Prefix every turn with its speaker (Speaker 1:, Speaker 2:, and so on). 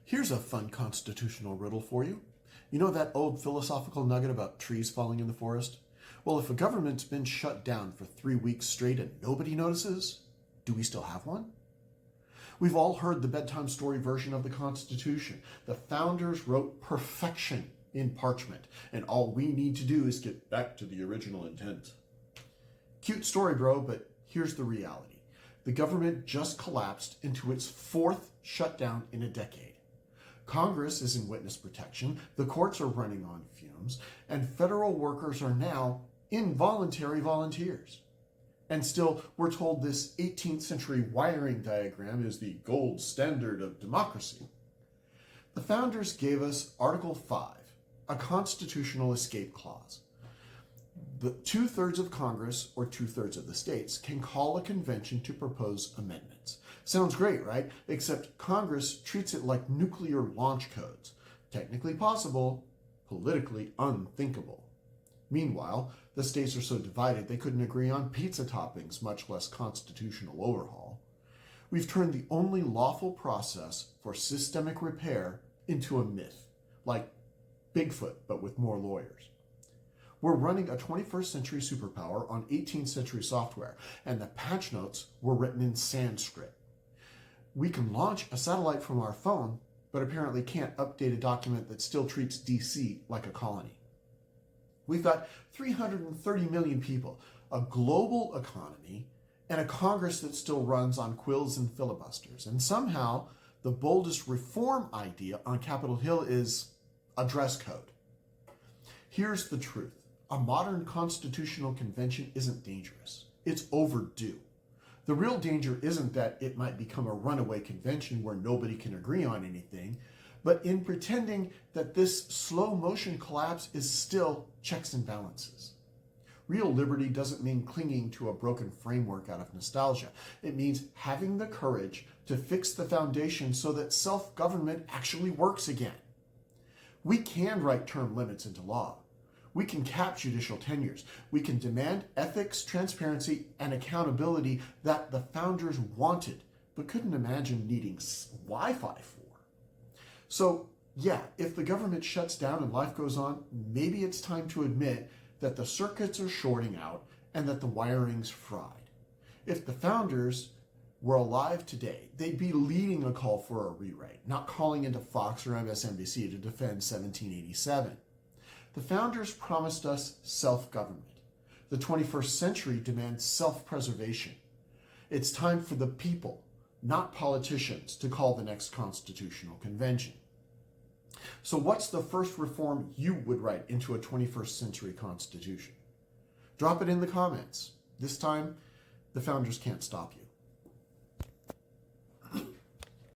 Speaker 1: Here's a fun constitutional riddle for you. You know that old philosophical nugget about trees falling in the forest? Well, if a government's been shut down for 3 weeks straight and nobody notices, do we still have one? We've all heard the bedtime story version of the Constitution. The founders wrote perfection in parchment, and all we need to do is get back to the original intent. Cute story, bro, but here's the reality. The government just collapsed into its 4th shutdown in a decade. Congress is in witness protection, the courts are running on fumes, and federal workers are now involuntary volunteers. And still, we're told this 18th century wiring diagram is the gold standard of democracy. The founders gave us Article 5, a constitutional escape clause. The 2/3 of Congress, or 2/3 of the states, can call a convention to propose amendments. Sounds great, right? Except Congress treats it like nuclear launch codes. Technically possible, politically unthinkable. Meanwhile, the states are so divided they couldn't agree on pizza toppings, much less constitutional overhaul. We've turned the only lawful process for systemic repair into a myth, like Bigfoot, but with more lawyers. We're running a 21st century superpower on 18th century software, and the patch notes were written in Sanskrit. We can launch a satellite from our phone, but apparently can't update a document that still treats DC like a colony. We've got 330 million people, a global economy, and a Congress that still runs on quills and filibusters. And somehow, the boldest reform idea on Capitol Hill is a dress code. Here's the truth. A modern constitutional convention isn't dangerous. It's overdue. The real danger isn't that it might become a runaway convention where nobody can agree on anything, but in pretending that this slow motion collapse is still checks and balances. Real liberty doesn't mean clinging to a broken framework out of nostalgia. It means having the courage to fix the foundation so that self-government actually works again. We can write term limits into law. We can cap judicial tenures. We can demand ethics, transparency, and accountability that the founders wanted, but couldn't imagine needing Wi-Fi for. So, yeah, if the government shuts down and life goes on, maybe it's time to admit that the circuits are shorting out and that the wiring's fried. If the founders were alive today, they'd be leading a call for a rewrite, not calling into Fox or MSNBC to defend 1787. The founders promised us self-government. The 21st century demands self-preservation. It's time for the people, not politicians, to call the next constitutional convention. So what's the first reform you would write into a 21st century constitution? Drop it in the comments. This time, the founders can't stop you.